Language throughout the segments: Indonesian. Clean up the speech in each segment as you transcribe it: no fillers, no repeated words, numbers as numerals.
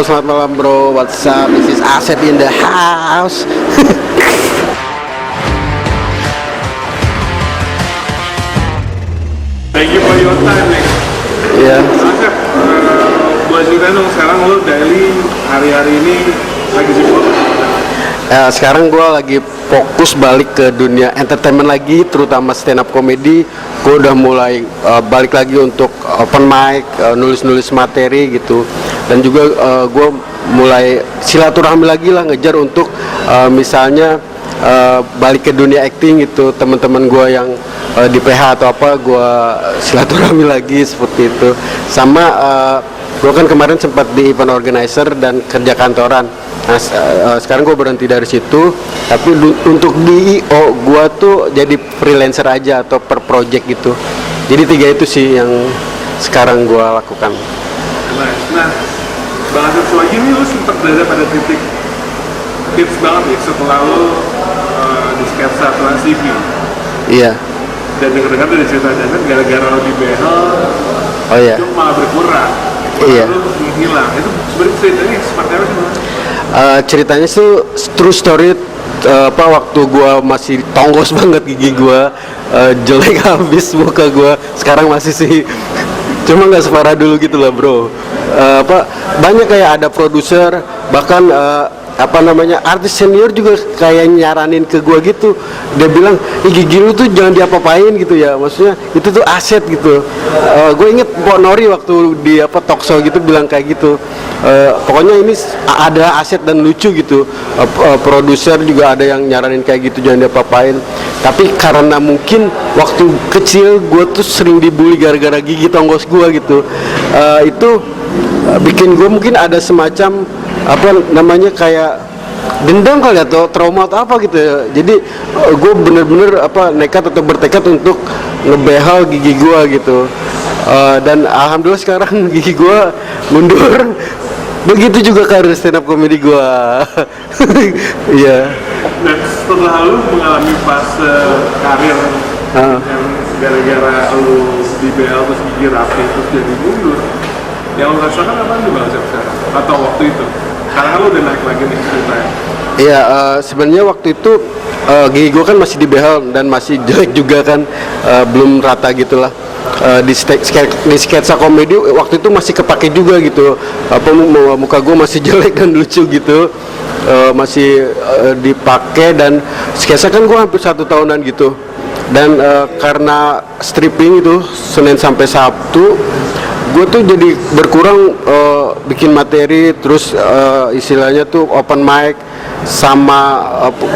Halo, selamat malam bro. What's up? This is Asep in the house. Thank you for your time, nih. Iya. Asep, buat cerita dong, sekarang lo daily hari-hari ini lagi sibuk. Sekarang gue lagi fokus balik ke dunia entertainment lagi, terutama stand up comedy. Gue udah mulai balik lagi untuk open mic, nulis-nulis materi gitu. Dan juga gue mulai silaturahmi lagi lah, ngejar untuk misalnya balik ke dunia acting gitu. Teman-teman gue yang di PH atau apa, gue silaturahmi lagi seperti itu. Sama gue kan kemarin sempat di event organizer dan kerja kantoran. Nah, sekarang gue berhenti dari situ. Tapi untuk di IO gue tuh jadi freelancer aja atau per project gitu. Jadi 3 itu sih yang sekarang gue lakukan. Nah, Bang Asep lagi nih, lo sempat berada pada titik tips banget nih setelah lo di sketsa Trans TV. Iya. Dan dengar-dengar dari cerita Janet, gara-gara lo di behel, Oh iya. itu malah berkurang. Iya. Lo menghilang. Itu sebenarnya ceritanya seperti apa sih, Bang? Ceritanya tuh true story. Waktu gua masih tonggos banget, gigi gua jelek habis, muka gua sekarang masih sih, cuma nggak separah dulu gitu lah bro. Banyak kayak ada produser, bahkan artis senior juga kayak nyaranin ke gua gitu. Dia bilang, gigi lu tuh jangan diapa-apain gitu ya, maksudnya itu tuh aset gitu. Gue inget Pok Nori waktu di talk show gitu bilang kayak gitu. Pokoknya ini ada aset dan lucu gitu. Produser juga ada yang nyaranin kayak gitu, jangan diapa-apain. Tapi karena mungkin waktu kecil gue tuh sering dibully gara-gara gigi tonggos gue gitu. Itu bikin gue mungkin ada semacam kayak dendam kali atau trauma atau apa gitu ya. Jadi gue bener-bener nekat atau bertekad untuk ngebehal gigi gue gitu. Dan alhamdulillah sekarang gigi gue mundur. Begitu juga karir stand up comedy gue. Iya. Dan setelah lu mengalami fase karir yang gara-gara lu di BL terus gigi rapi terus jadi mundur, yang lu rasakan apa nih Bang Asep sekarang? Atau waktu itu? Karena lu udah naik lagi nih ceritanya. Iya, sebenarnya waktu itu gigi gue kan masih di behel dan masih jelek juga kan, belum rata gitulah. Di sketsa komedi waktu itu masih kepake juga gitu. Muka gue masih jelek dan lucu gitu, masih dipakai. Dan sketsa kan gue hampir 1 tahunan gitu. Dan karena stripping itu Senin sampai Sabtu, gue tuh jadi berkurang bikin materi, terus istilahnya tuh open mic sama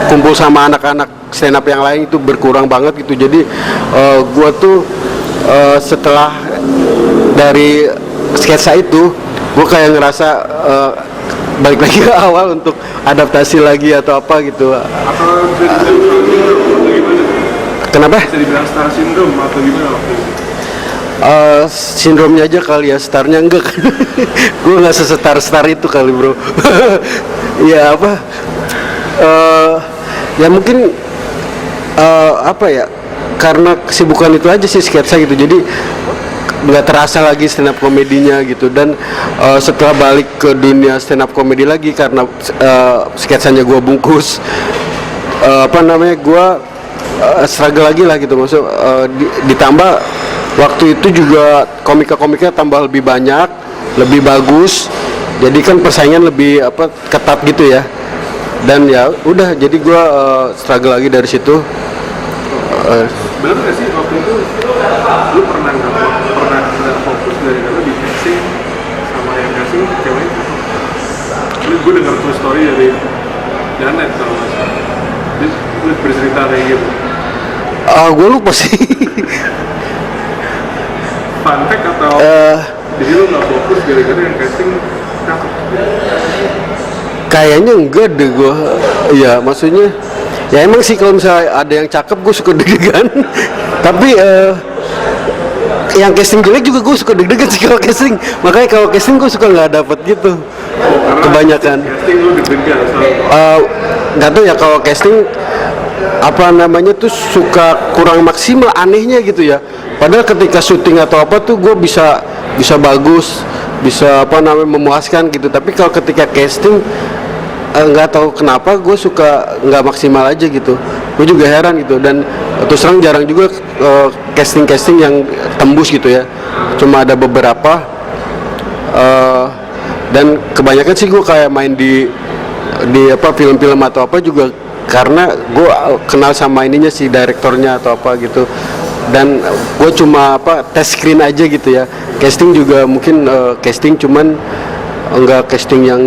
kumpul sama anak-anak stand up yang lain itu berkurang banget gitu. Jadi gue tuh setelah dari sketsa itu, gue kayak ngerasa balik lagi ke awal untuk adaptasi lagi atau apa gitu. Atau bisa dibilang gimana? Kenapa? Bisa dibilang star syndrome atau gimana waktu itu? Sindromnya aja kali ya, starnya enggak. Gue nggak sesetar itu kali bro. Ya ya mungkin karena kesibukan itu aja sih sketsa gitu, jadi nggak terasa lagi stand up komedinya gitu. Dan setelah balik ke dunia stand up komedi lagi karena sketsanya gue bungkus, gue struggle lagi lah gitu. Maksud ditambah waktu itu juga komika-komiknya tambah lebih banyak, lebih bagus, jadi kan persaingan lebih ketat gitu ya. Dan ya udah, jadi gue struggle lagi dari situ. Bener nggak sih waktu itu lu pernah nggak fokus dari dulu di casting sama yang casting cewek? Ini gue dengar true story dari Janet kalau nggak salah. Dia bercerita kayak gitu. Gue lupa sih. Fun fact atau jadi lu nggak fokus gara-gara yang casting cakep? Kayaknya enggak deh gue. Ya maksudnya ya emang sih kalau misalnya ada yang cakep gue suka deg-degan. Tapi yang casting jelek juga gue suka deg-degan sih kalau casting. Makanya kalau casting gue suka nggak dapet gitu. Kebanyakan. Casting lu deg-degan nggak tahu ya, kalau casting tuh suka kurang maksimal, anehnya gitu ya. Padahal ketika syuting atau apa tuh gue bisa bagus. bisa apa namanya memuaskan gitu. Tapi kalau ketika casting nggak tahu kenapa gue suka nggak maksimal aja gitu. Gue juga heran gitu, dan terus terang jarang juga casting yang tembus gitu ya. Cuma ada beberapa, dan kebanyakan sih gue kayak main di apa film-film atau apa juga karena gue kenal sama ininya si direktornya atau apa gitu. Dan gue cuma apa tes screen aja gitu ya. Casting juga mungkin casting cuman enggak casting yang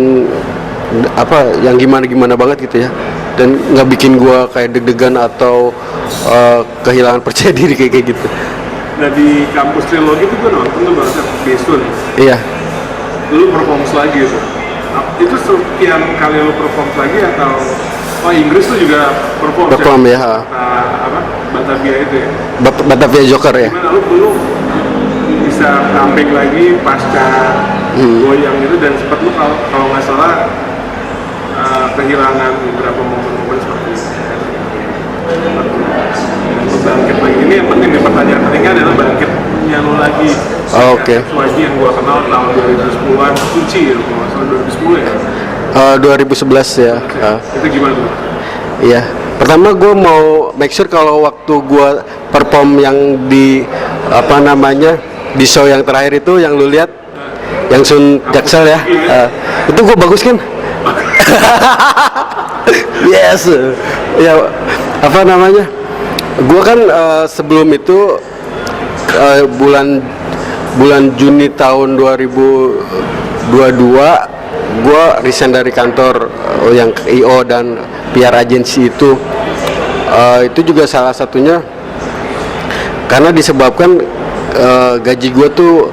apa yang gimana banget gitu ya, dan nggak bikin gua kayak deg-degan atau kehilangan percaya diri kayak gitu. Nah di kampus trilogi itu gue nonton tuh bahasa Besun. Iya. Lu perform lagi gitu. Itu sekian kali lu perform lagi atau Inggris tuh juga perform ya? Apa Batavia itu ya? Batavia Joker ya. Gimana lu bisa comeback lagi pasca goyang gitu, dan sempat lu kalau nggak salah kehilangan beberapa momen-momen seperti itu. Dan bangkit lagi, ini yang penting di pertanyaan pentingnya adalah bangkitnya lu lagi. Oke. Suwaji yang gua kenal tahun 2010-an kunci ya, kalau nggak salah 2010 ya. 2011 ya. Itu gimana tuh? Iya. Pertama gue mau make sure kalau waktu gue perform yang di apa namanya di show yang terakhir itu yang lu lihat, yang Sun Jaksel ya, itu gue bagus kan? Yes. Ya apa namanya? Gue kan sebelum itu bulan Juni tahun 2022 gue resign dari kantor yang IO dan PR agency itu. Itu juga salah satunya karena disebabkan gaji gue tuh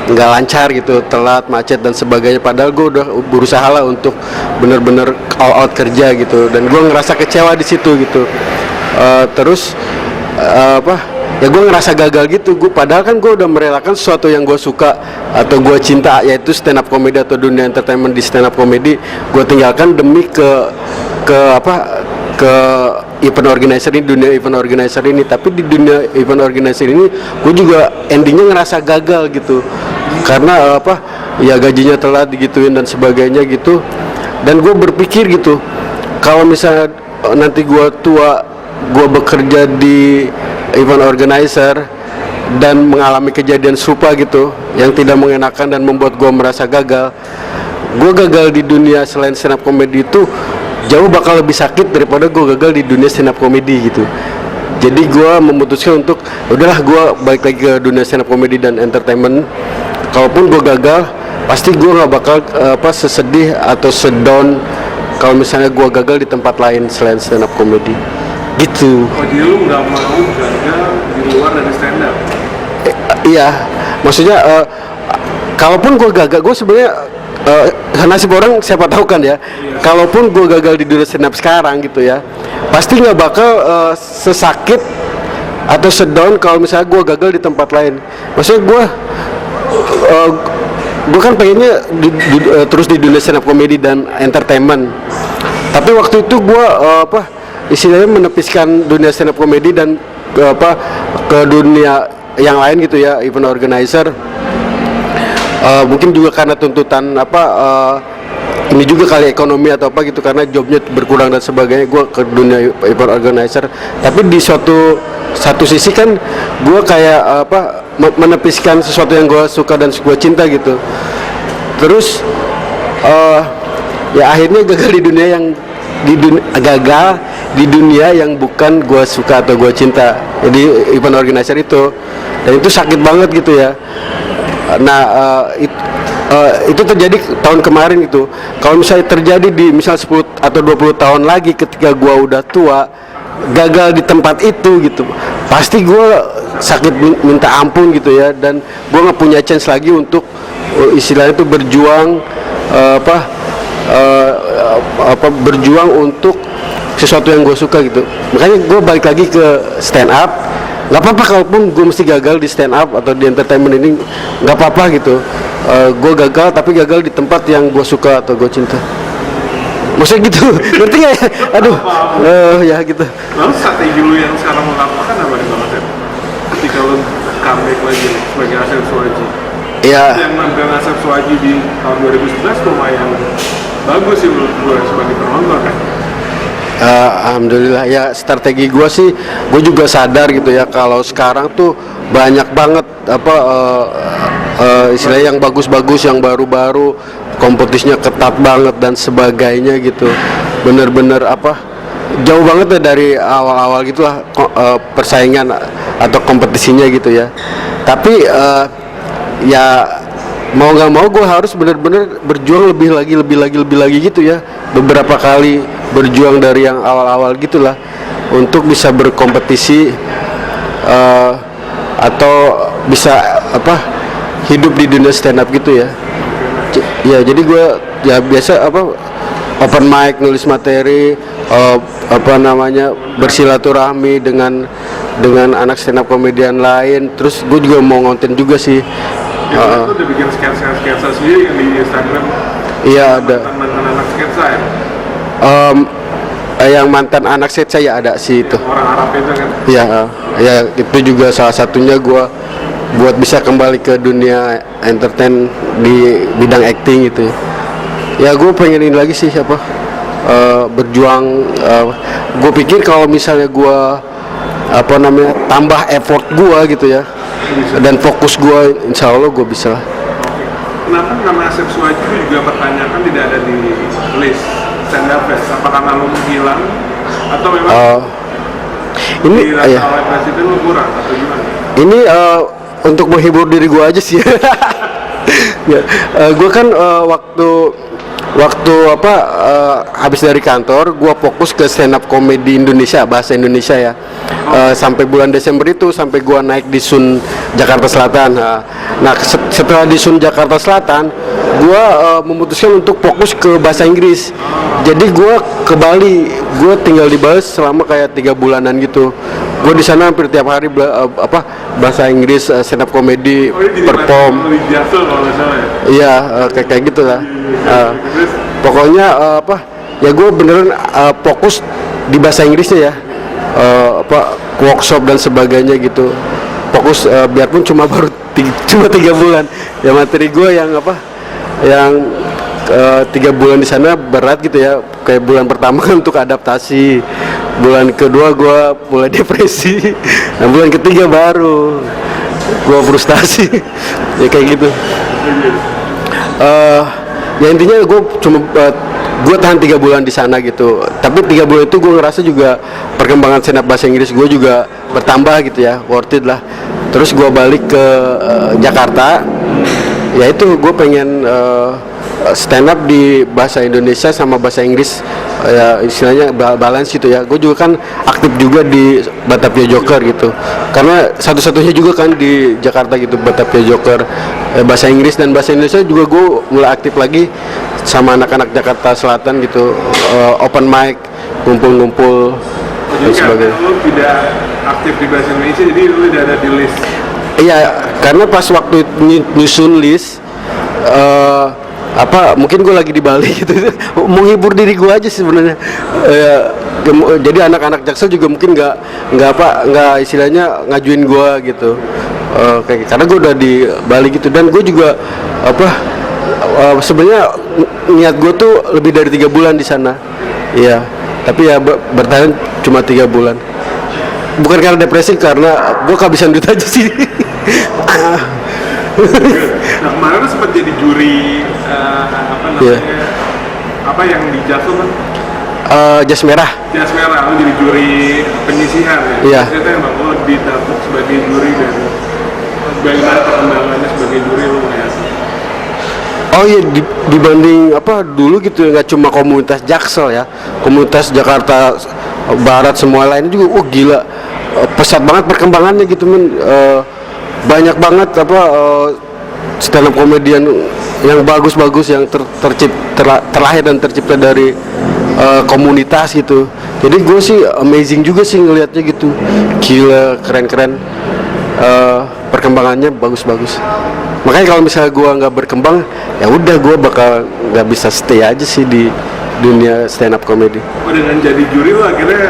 nggak lancar gitu, telat, macet dan sebagainya. Padahal gue udah berusaha lah untuk bener-bener all out kerja gitu, dan gue ngerasa kecewa di situ gitu. Terus ya gue ngerasa gagal gitu. Padahal kan gue udah merelakan sesuatu yang gue suka atau gue cinta, yaitu stand up comedy atau dunia entertainment di stand up comedy. Gue tinggalkan demi ke event organizer ini, dunia event organizer ini. Tapi di dunia event organizer ini gue juga endingnya ngerasa gagal gitu, karena ya gajinya telat digituin dan sebagainya gitu. Dan gue berpikir gitu, kalau misalnya nanti gue tua, gue bekerja di event organizer dan mengalami kejadian serupa gitu yang tidak mengenakan dan membuat gue merasa gagal, gue gagal di dunia selain stand up comedy itu jauh bakal lebih sakit daripada gue gagal di dunia stand up comedy gitu. Jadi gue memutuskan untuk udahlah gue balik lagi ke dunia stand up comedy dan entertainment. Kalaupun gue gagal, pasti gue nggak bakal sesedih atau sedown kalau misalnya gue gagal di tempat lain selain stand up comedy gitu. Jadi lu nggak mau gagal di luar dari stand up? Iya, maksudnya kalaupun gue gagal, gue sebenarnya nasib orang siapa tahu kan ya. Kalaupun gue gagal di dunia stand up sekarang gitu ya, pasti nggak bakal sesakit atau sedown kalau misalnya gue gagal di tempat lain. Maksudnya gue kan pengennya terus di dunia stand up comedy dan entertainment. Tapi waktu itu gue istilahnya menepiskan dunia stand up comedy dan ke dunia yang lain gitu ya, event organizer. Mungkin juga karena tuntutan ini juga kali ekonomi atau apa gitu, karena jobnya berkurang dan sebagainya, gue ke dunia event organizer. Tapi di satu sisi kan gue kayak menepiskan sesuatu yang gue suka dan gue cinta gitu. Terus ya akhirnya gagal di dunia yang bukan gue suka atau gue cinta, jadi event organizer itu. Dan itu sakit banget gitu ya. Nah itu terjadi tahun kemarin gitu. Kalau misalnya terjadi di misal 10 atau 20 tahun lagi ketika gue udah tua, gagal di tempat itu gitu, pasti gue sakit minta ampun gitu ya. Dan gue nggak punya chance lagi untuk istilahnya itu berjuang berjuang untuk sesuatu yang gue suka gitu. Makanya gue balik lagi ke stand up. Nggak apa-apa kalaupun gue mesti gagal di stand up atau di entertainment ini, nggak apa-apa gitu. Gue gagal, tapi gagal di tempat yang gue suka atau gue cinta. Maksudnya gitu, ngerti nggak ya? Aduh, ya gitu. Lalu strategi lu yang sekarang mau lakukan apa nih Bang Asep? Ketika lu comeback lagi sebagai Asep Suwaji? Iya. Yang nampilin Asep Suwaji di tahun 2011 lumayan bagus sih menurut gue sebagai penonton kan. Alhamdulillah ya, strategi gue sih, gue juga sadar gitu ya kalau sekarang tuh banyak banget apa istilahnya yang bagus-bagus, yang baru-baru, kompetisinya ketat banget dan sebagainya gitu, bener-bener apa jauh banget ya dari awal-awal gitulah persaingan atau kompetisinya gitu ya. Tapi ya mau nggak mau gue harus bener-bener berjuang lebih lagi gitu ya, beberapa kali berjuang dari yang awal-awal gitulah untuk bisa berkompetisi atau bisa apa hidup di dunia stand up gitu ya. Ya jadi gue ya biasa apa open mic, nulis materi, apa namanya bersilaturahmi dengan anak stand up komedian lain. Terus gue juga mau ngonten juga sih. Itu udah bikin sketsa sendiri yang di Instagram. Iya ada. Mantan anak sketsa ya. Yang mantan anak set saya ada sih itu. Orang Arab itu kan. Ya, ya itu juga salah satunya gue buat bisa kembali ke dunia entertain di bidang acting gitu. Ya gue pengen ini lagi sih siapa berjuang. Gue pikir kalau misalnya gue apa namanya tambah effort gue gitu ya dan fokus gue, insya Allah gue bisa. Kenapa nama Asep Suwaji itu juga pertanyakan tidak ada di list stand up fest? Apa karena lo menghilang atau memang ini dirasa oleh presiden lo kurang atau gimana? Ini untuk menghibur diri gue aja sih. Ya, gue kan waktu apa habis dari kantor gue fokus ke stand up comedy Indonesia, bahasa Indonesia ya. Sampai bulan Desember itu sampai gue naik di Sun Jakarta Selatan. Nah setelah di Sun Jakarta Selatan gue memutuskan untuk fokus ke bahasa Inggris. Jadi gue ke Bali, gue tinggal di Bali selama kayak 3 bulanan gitu. Gue di sana hampir tiap hari apa bahasa Inggris, stand up comedy, perform. Iya, kayak gitulah. Pokoknya apa? Ya gue beneran fokus di bahasa Inggrisnya ya. Apa workshop dan sebagainya gitu. Fokus biarpun cuma 3 bulan. Ya materi gue yang apa? Yang 3 bulan di sana berat gitu ya. Kayak bulan pertama kan untuk adaptasi. Bulan kedua gue mulai depresi. Nah bulan ketiga baru gue frustasi. Ya kayak gitu. Ya intinya gue cuma gue tahan 3 bulan di sana gitu. Tapi 3 bulan itu gue ngerasa juga perkembangan stand up bahasa Inggris gue juga bertambah gitu ya, worth it lah. Terus gue balik ke Jakarta. Ya itu gue pengen stand up di bahasa Indonesia sama bahasa Inggris, ya istilahnya balance gitu ya. Gue juga kan aktif juga di Batavia Joker gitu, karena satu-satunya juga kan di Jakarta gitu Batavia Joker, bahasa Inggris dan bahasa Indonesia juga gue mulai aktif lagi sama anak-anak Jakarta Selatan gitu, open mic, ngumpul-ngumpul dan sebagainya. Lu tidak aktif di bahasa Indonesia jadi lu tidak ada di list. Iya, karena pas waktu nyusun list apa mungkin gue lagi di Bali gitu, menghibur diri gue aja sebenarnya. Jadi anak-anak Jaksel juga mungkin nggak istilahnya ngajuin gue gitu, karena gue udah di Bali gitu. Dan gue juga apa sebenarnya niat gue tuh lebih dari 3 bulan di sana, iya. Tapi ya bertahan cuma 3 bulan. Bukan karena depresi, karena gue kehabisan duit aja sih. Nah kemarin sempat jadi juri apa namanya, apa yang di Jaksel kan? Jas merah. Jas merah, lu jadi juri penyisihan ya? Iya. Ternyata emang lu didapuk sebagai juri dan bagaimana perkembangannya sebagai juri lu ngeliat? Oh iya, dibanding apa dulu gitu, nggak cuma komunitas Jaksel ya, komunitas Jakarta Barat semua lain juga, gila, pesat banget perkembangannya gitu men. Banyak banget apa stand up komedian yang bagus-bagus yang terlahir dan tercipta dari komunitas gitu. Jadi gue sih amazing juga sih ngelihatnya gitu, gila, keren-keren, perkembangannya bagus-bagus. Makanya kalau misalnya gue nggak berkembang, ya udah gue bakal nggak bisa stay aja sih di dunia stand up comedy. Dengan jadi juri lo akhirnya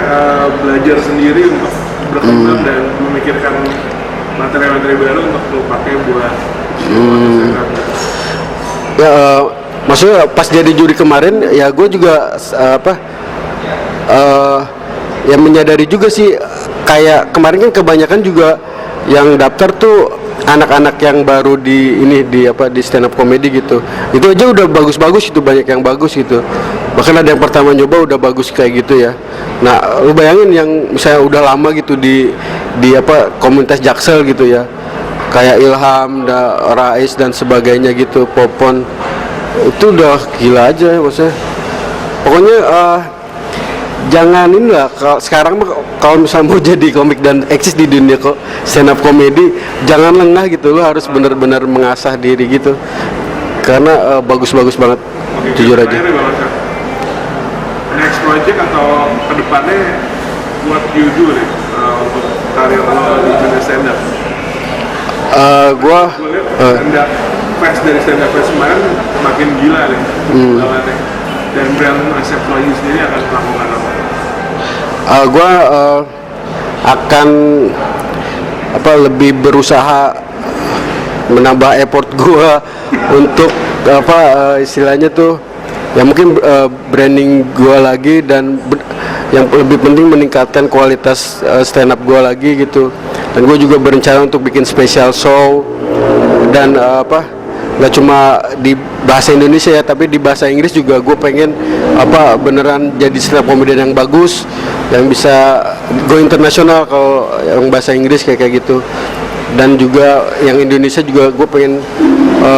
belajar sendiri untuk berkembang dan memikirkan materi-materi baru untuk lo pakai buat Ya, maksudnya pas jadi juri kemarin ya gue juga ya menyadari juga sih, kayak kemarin kan kebanyakan juga yang daftar tuh anak-anak yang baru di stand up comedy gitu. Itu aja udah bagus-bagus, itu banyak yang bagus gitu. Bahkan ada yang pertama nyoba udah bagus kayak gitu ya. Nah, lu bayangin yang misalnya udah lama gitu di komunitas Jaksel gitu ya. Kayak Ilham, Rais dan sebagainya gitu, Popon. Itu udah gila aja maksudnya. Pokoknya jangan inilah, sekarang kalau misalnya mau jadi komik dan eksis di dunia kok stand up comedy, jangan lengah gitu, lo harus benar-benar mengasah diri gitu, karena bagus-bagus banget. Oke, jujur aja. Next project atau kedepannya what you do nih untuk karir lo di dunia stand up? Gue lihat stand up fest dari stand up fest kemarin makin gila nih, dan brand Asep Sohaji sendiri akan melakukan apa? Gue akan lebih berusaha menambah effort gue untuk istilahnya tuh ya mungkin branding gue lagi, dan yang lebih penting meningkatkan kualitas stand up gue lagi gitu. Dan gue juga berencana untuk bikin special show, dan nggak cuma di bahasa Indonesia ya, tapi di bahasa Inggris juga gue pengen beneran jadi stand up comedian yang bagus, yang bisa go internasional kalau yang bahasa Inggris kayak gitu. Dan juga yang Indonesia juga gue pengen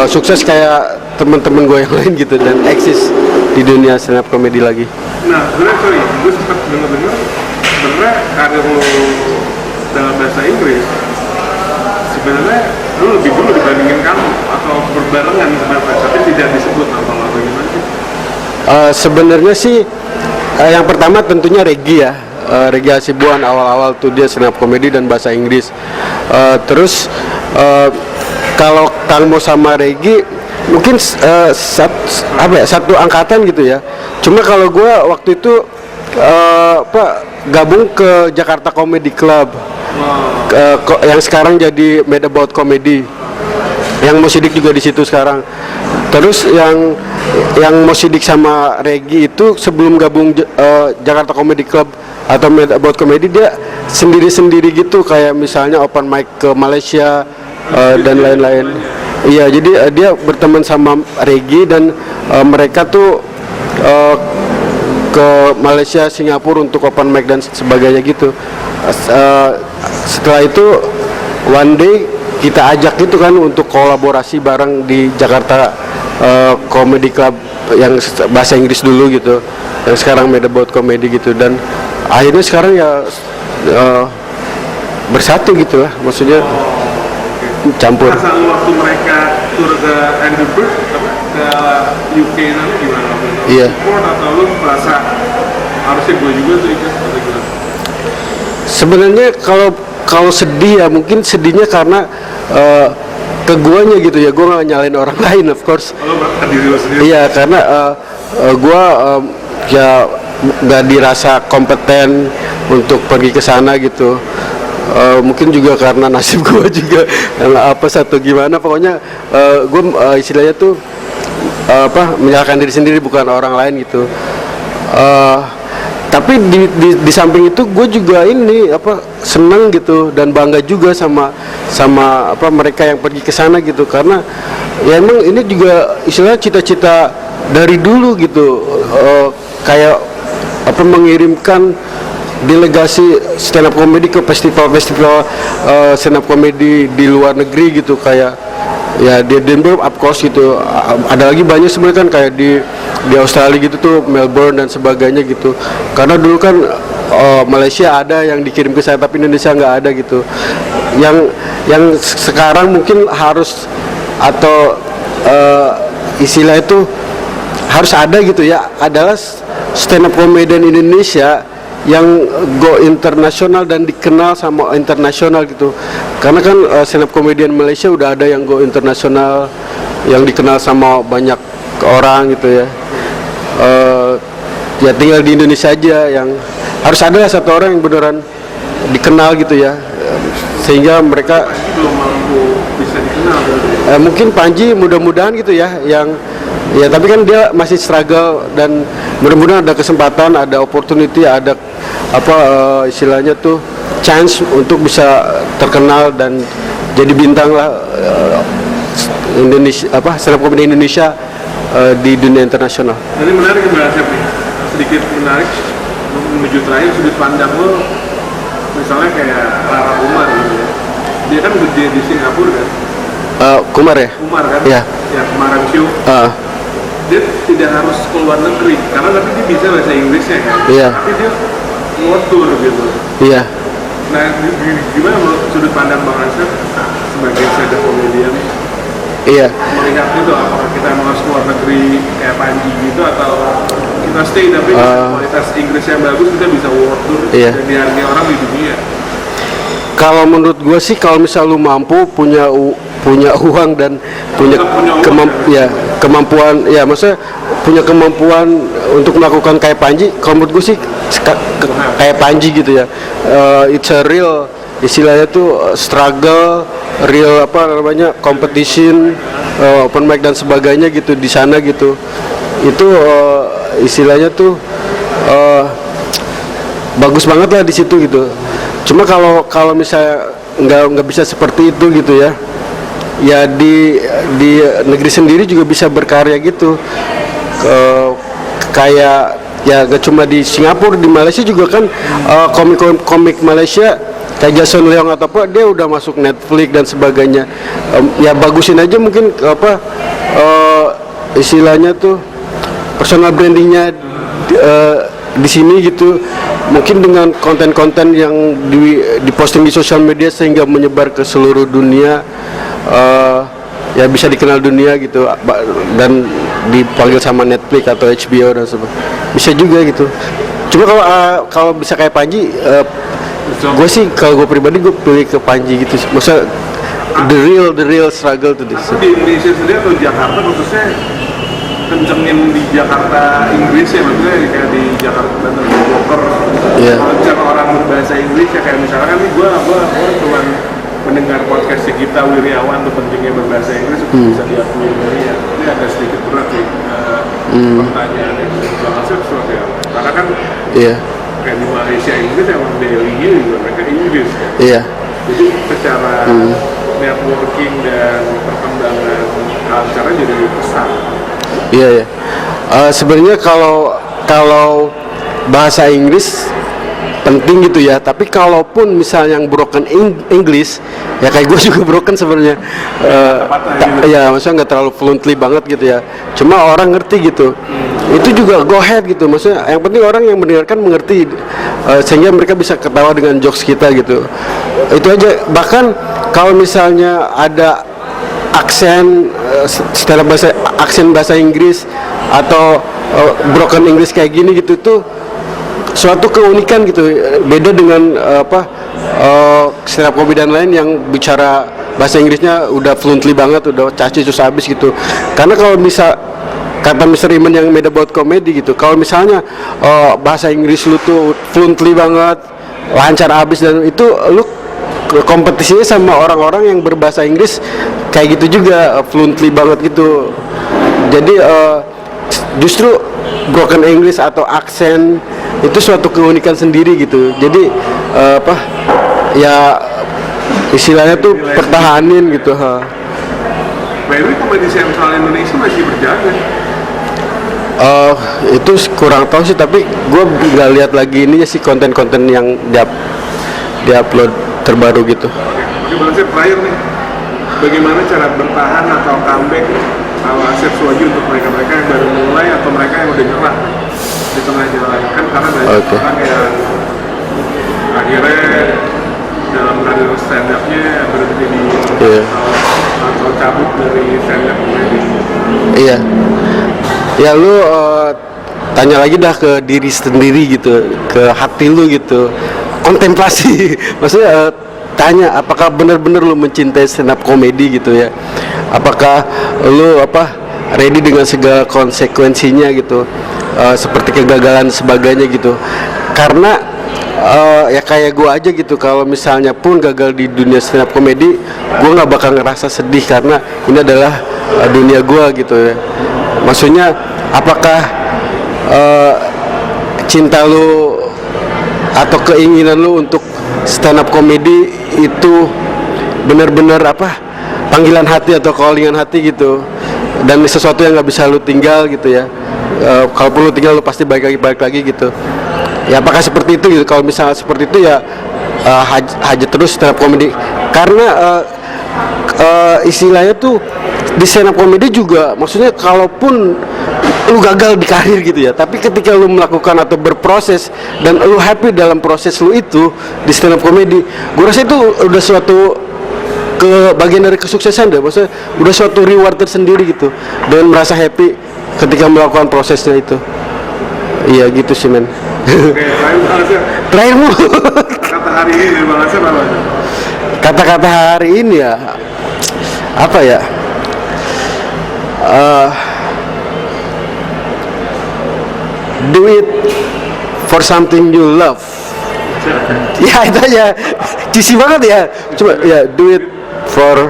sukses kayak teman-teman gue yang lain gitu, dan eksis di dunia stand up comedy lagi. Nah, sebenarnya gue sempat dengar sebenarnya karir lo dalam bahasa Inggris sebenarnya lu lebih dulu dibandingin kamu, atau berbarengan sebenarnya, tapi tidak disebut nama lo, bagaimana sih? Sebenarnya sih yang pertama tentunya Regi ya, Regi Hasibuan, awal-awal tuh dia stand up comedy dan bahasa Inggris. Terus kalau Kangmo sama Regi mungkin satu angkatan gitu ya. Cuma kalau gue waktu itu gabung ke Jakarta Comedy Club. Yang sekarang jadi Mad About Comedy, yang Mo Sidik juga di situ sekarang. Terus yang Mo Sidik sama Regi itu sebelum gabung Jakarta Comedy Club atau Mad About Comedy, dia sendiri-sendiri gitu, kayak misalnya open mic ke Malaysia dan lain-lain. Iya, jadi dia berteman sama Regi, dan mereka tuh ke Malaysia, Singapura untuk open mic dan sebagainya gitu. Setelah itu one day kita ajak gitu kan untuk kolaborasi bareng di Jakarta Comedy Club yang bahasa Inggris dulu gitu, yang sekarang Mad About Comedy gitu. Dan akhirnya sekarang ya bersatu gitu lah, maksudnya campur. Masa waktu mereka tur ke Edinburgh ke UK nanti gimana? Iya. Support atau lu merasa harusnya gue juga tuh ikut atau gimana? Sebenarnya kalau sedih ya, mungkin sedihnya karena ke guanya gitu ya, gue nggak nyalain orang lain of course. Kalau ke diri lo sendiri? Iya, karena gue ya nggak dirasa kompeten untuk pergi ke sana gitu. Mungkin juga karena nasib gue juga satu gimana, pokoknya gue istilahnya tuh menyalahkan diri sendiri, bukan orang lain gitu. Tapi di samping itu gue juga seneng gitu, dan bangga juga sama mereka yang pergi ke sana gitu, karena ya emang ini juga istilahnya cita-cita dari dulu gitu, kayak mengirimkan delegasi stand up comedy ke festival-festival stand up comedy di luar negeri gitu, kayak ya di Edinburgh of course gitu. Ada lagi banyak sebenarnya kan, kayak di Australia gitu tuh, Melbourne dan sebagainya gitu. Karena dulu kan Malaysia ada yang dikirim ke saya, tapi Indonesia nggak ada gitu. Yang sekarang mungkin harus, atau istilah itu harus ada gitu ya, adalah stand up comedian Indonesia yang go internasional dan dikenal sama internasional gitu. Karena kan stand up comedian Malaysia udah ada yang go internasional, yang dikenal sama banyak orang gitu ya. Ya tinggal di Indonesia aja yang harus ada satu orang yang beneran dikenal gitu ya, sehingga mereka belum mampu bisa dikenal internasional berarti. Mungkin Panji mudah-mudahan gitu ya, yang ya tapi kan dia masih struggle, dan mudah-mudahan ada kesempatan, ada opportunity, ada apa istilahnya tuh chance untuk bisa terkenal dan jadi bintang lah Indonesia, apa, stand up comedy Indonesia di dunia internasional. Jadi menarik Mbak Asep nih, sedikit menarik menuju terakhir sudut pandang lo, misalnya kayak Rara Umar gitu ya. Dia kan gede di Singapura kan. Kumar ya? Umar kan? Iya. Ya kemarin show. Dia tidak harus keluar negeri karena tapi dia bisa bahasa Inggrisnya kan. Iya. Tapi dia world tour gitu. Iya. Nah, gimana menurut sudut pandang Bang Asep sebagai stand up comedian? Iya. Melihat itu apakah kita emang harus keluar negeri kayak Panji gitu, atau kita stay tapi kualitas Inggris yang bagus kita bisa world tour Iya. dan dihargai orang di dunia. Kalau menurut gue sih, kalau misal lu mampu punya uang dan punya kemampuan, ya maksudnya punya kemampuan untuk melakukan kayak Panji, kalau menurut gue sih kayak Panji gitu ya. It's a real, istilahnya tuh struggle, real apa namanya, competition, open mic dan sebagainya gitu di sana gitu. Itu istilahnya tuh bagus banget lah di situ gitu. Cuma kalau misalnya nggak bisa seperti itu gitu ya, ya di negeri sendiri juga bisa berkarya gitu. Kayak ya gak cuma di Singapura, di Malaysia juga kan komik Malaysia kayak Jason Leong atau apa, dia udah masuk Netflix dan sebagainya. Ya bagusin aja mungkin apa istilahnya tuh personal brandingnya di sini gitu, mungkin dengan konten-konten yang diposting di sosial media sehingga menyebar ke seluruh dunia, ya bisa dikenal dunia gitu, dan dipanggil sama Netflix atau HBO dan sebagainya, bisa juga gitu. Cuma kalau bisa kayak Panji, gue sih kalau gue pribadi gue pilih ke Panji gitu, maksudnya the real struggle to this. Di Indonesia sendiri atau Jakarta khususnya kencengin di Jakarta Inggris ya, maksudnya kayak di Jakarta dan di Bogor. Yeah. Kalau misalnya orang berbahasa Inggris ya, kayak misalkan nih gue cuma mendengar podcast kita Wiryawan tuh pentingnya berbahasa Inggris untuk bisa diakui dunia. Ini agak sedikit berat sih pertanyaan yang bahasa seperti apa. Karena kan kayak di Malaysia Inggris emang daily-nya juga mereka Inggris kan. Iya. Jadi secara networking dan perkembangan culture jadi besar. Iya ya. Sebenarnya kalau bahasa Inggris penting gitu ya. Tapi kalaupun misalnya yang broken English, ya kayak gue juga broken sebenarnya. Ya maksudnya nggak terlalu fluently banget gitu ya. Cuma orang ngerti gitu. Itu juga go ahead gitu. Maksudnya yang penting orang yang mendengarkan mengerti, sehingga mereka bisa ketawa dengan jokes kita gitu. Itu aja. Bahkan kalau misalnya ada aksen bahasa Inggris atau broken English kayak gini gitu, tuh suatu keunikan gitu, beda dengan stand up komedian lain yang bicara bahasa Inggrisnya udah fluently banget, udah cacis habis gitu. Karena kalau misal kata Mr. Iman yang made about comedy gitu, kalau misalnya bahasa Inggris lu tuh fluently banget, lancar habis, dan itu lu kompetisinya sama orang-orang yang berbahasa Inggris kayak gitu juga, fluently banget gitu. Jadi justru broken English atau aksen itu suatu keunikan sendiri gitu. Jadi ya istilahnya tuh pertahanin gitu. By the way, komedi sentral Indonesia masih berjalan. Itu kurang tahu sih, tapi gue nggak lihat lagi ininya sih, konten-konten yang diupload terbaru gitu. Oke, Bang Asep, terakhir nih, bagaimana cara bertahan atau comeback kalau Asep Suwaji untuk mereka-mereka yang baru mulai atau mereka yang udah nyerah di tengah jalan, kan karena banyak orang yang akhirnya dalam karir stand up-nya berhenti di atau cabut dari stand up comedy. Iya. Ya lu tanya lagi dah ke diri sendiri gitu, ke hati lu gitu. Kontemplasi, maksudnya tanya apakah benar-benar lu mencintai stand up comedy gitu ya, apakah lu ready dengan segala konsekuensinya gitu, seperti kegagalan sebagainya gitu. Karena ya kayak gue aja gitu, kalau misalnya pun gagal di dunia stand up comedy, gue nggak bakal ngerasa sedih karena ini adalah dunia gue gitu ya. Maksudnya apakah cinta lu atau keinginan lu untuk stand up comedy itu benar-benar apa, panggilan hati atau callingan hati gitu, dan sesuatu yang nggak bisa lu tinggal gitu ya. Kalaupun lu tinggal, lu pasti balik lagi gitu ya. Apakah seperti itu gitu? Kalau misalnya seperti itu ya hajat terus stand up comedy, karena istilahnya tuh di stand up comedy juga, maksudnya kalaupun lu gagal di karir gitu ya, tapi ketika lu melakukan atau berproses dan lu happy dalam proses lu itu di stand up comedy, gue rasa itu udah suatu bagian dari kesuksesan deh. Maksudnya udah suatu reward tersendiri gitu, dan merasa happy ketika melakukan prosesnya itu. Iya gitu sih men. Oke, Terakhirmu. kata hari ini dari Bang Asep apa? Kata-kata hari ini ya, apa ya? Do it for something you love. Ya itu aja, cheesy banget ya. Coba ya, do it for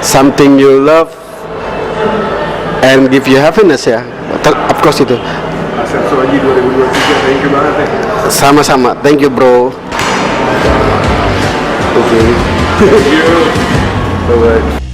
something you love and give you happiness ya. Of course itu. Asep Soaji 2023, thank you banget ya. Sama-sama, thank you bro. Oke. Thank you. Bye bye.